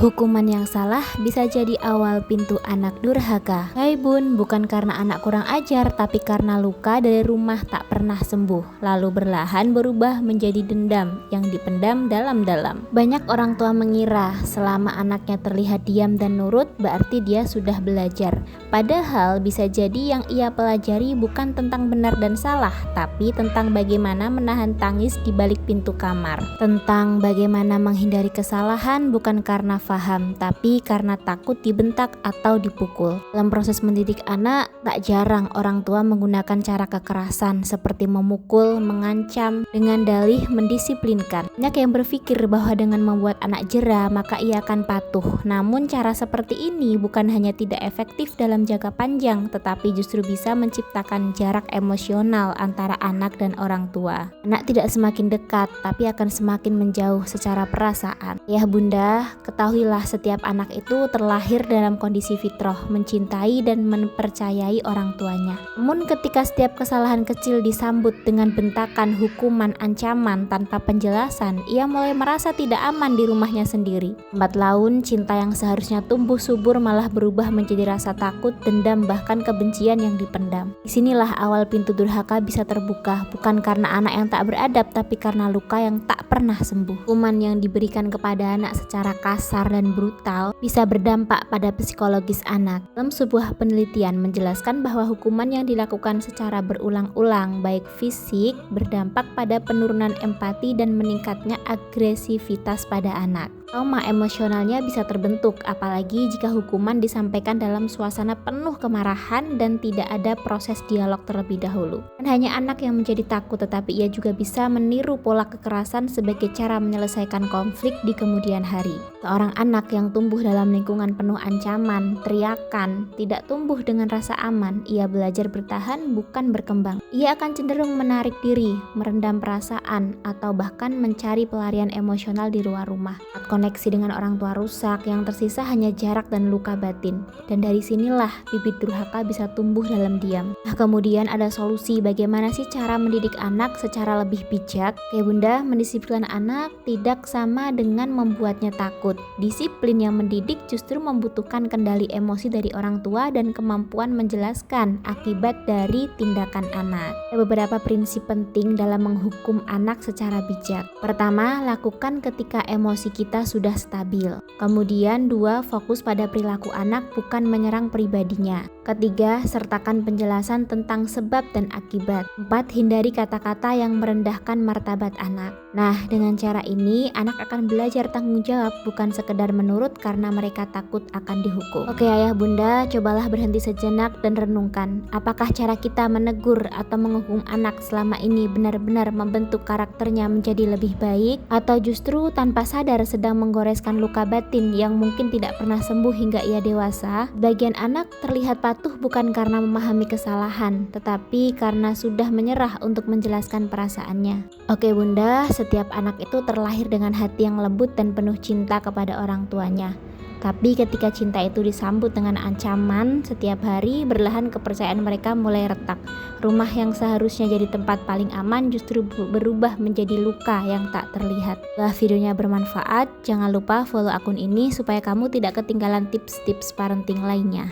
Hukuman yang salah bisa jadi awal pintu anak durhaka. Hai bun, bukan karena anak kurang ajar, tapi karena luka dari rumah tak pernah sembuh, lalu berlahan berubah menjadi dendam yang dipendam dalam-dalam. Banyak orang tua mengira selama anaknya terlihat diam dan nurut, berarti dia sudah belajar. Padahal bisa jadi yang ia pelajari bukan tentang benar dan salah, tapi tentang bagaimana menahan tangis di balik pintu kamar. Tentang bagaimana menghindari kesalahan bukan karena faham, tapi karena takut dibentak atau dipukul. Dalam proses mendidik anak, tak jarang orang tua menggunakan cara kekerasan seperti memukul, mengancam, dengan dalih mendisiplinkan. Banyak yang berpikir bahwa dengan membuat anak jera, maka ia akan patuh. Namun cara seperti ini bukan hanya tidak efektif dalam jangka panjang, tetapi justru bisa menciptakan jarak emosional antara anak dan orang tua. Anak tidak semakin dekat, tapi akan semakin menjauh secara perasaan. Ya bunda, ketahuilah setiap anak itu terlahir dalam kondisi fitrah, mencintai dan mempercayai orang tuanya. Namun ketika setiap kesalahan kecil disambut dengan bentakan, hukuman, ancaman tanpa penjelasan, ia mulai merasa tidak aman di rumahnya sendiri. Lambat laun, cinta yang seharusnya tumbuh subur malah berubah menjadi rasa takut, dendam, bahkan kebencian yang dipendam. Disinilah awal pintu durhaka bisa terbuka, bukan karena anak yang tak beradab, tapi karena luka yang tak pernah sembuh. Hukuman yang diberikan kepada anak secara kasar dan brutal bisa berdampak pada psikologis anak. Dalam sebuah penelitian menjelaskan bahwa hukuman yang dilakukan secara berulang-ulang, baik fisik, berdampak pada penurunan empati dan meningkatnya agresivitas pada anak. Trauma emosionalnya bisa terbentuk, apalagi jika hukuman disampaikan dalam suasana penuh kemarahan dan tidak ada proses dialog terlebih dahulu. Dan hanya anak yang menjadi takut, tetapi ia juga bisa meniru pola kekerasan sebagai cara menyelesaikan konflik di kemudian hari. Seorang anak yang tumbuh dalam lingkungan penuh ancaman, teriakan, tidak tumbuh dengan rasa aman. Ia belajar bertahan, bukan berkembang. Ia akan cenderung menarik diri, merendam perasaan, atau bahkan mencari pelarian emosional di luar rumah. Koneksi dengan orang tua rusak, yang tersisa hanya jarak dan luka batin. Dan dari sinilah bibit durhaka bisa tumbuh dalam diam. Nah, kemudian ada solusi bagaimana sih cara mendidik anak secara lebih bijak? Oke bunda, mendisiplin anak tidak sama dengan membuatnya takut. Disiplin yang mendidik justru membutuhkan kendali emosi dari orang tua dan kemampuan menjelaskan akibat dari tindakan anak. Ada beberapa prinsip penting dalam menghukum anak secara bijak. Pertama, lakukan ketika emosi kita sudah stabil. Kemudian 2, fokus pada perilaku anak, bukan menyerang pribadinya. Ketiga, sertakan penjelasan tentang sebab dan akibat. 4, hindari kata-kata yang merendahkan martabat anak. Nah, dengan cara ini anak akan belajar tanggung jawab, bukan sekedar menurut karena mereka takut akan dihukum. Oke ayah bunda, cobalah berhenti sejenak dan renungkan. Apakah cara kita menegur atau menghukum anak selama ini benar-benar membentuk karakternya menjadi lebih baik, atau justru tanpa sadar sedang menggoreskan luka batin yang mungkin tidak pernah sembuh hingga ia dewasa? Bagian anak terlihat patuh bukan karena memahami kesalahan, tetapi karena sudah menyerah untuk menjelaskan perasaannya. Oke bunda, setiap anak itu terlahir dengan hati yang lembut dan penuh cinta kepada orang tuanya. Tapi ketika cinta itu disambut dengan ancaman setiap hari, berlahan kepercayaan mereka mulai retak. Rumah yang seharusnya jadi tempat paling aman justru berubah menjadi luka yang tak terlihat. Jika videonya bermanfaat, jangan lupa follow akun ini supaya kamu tidak ketinggalan tips-tips parenting lainnya.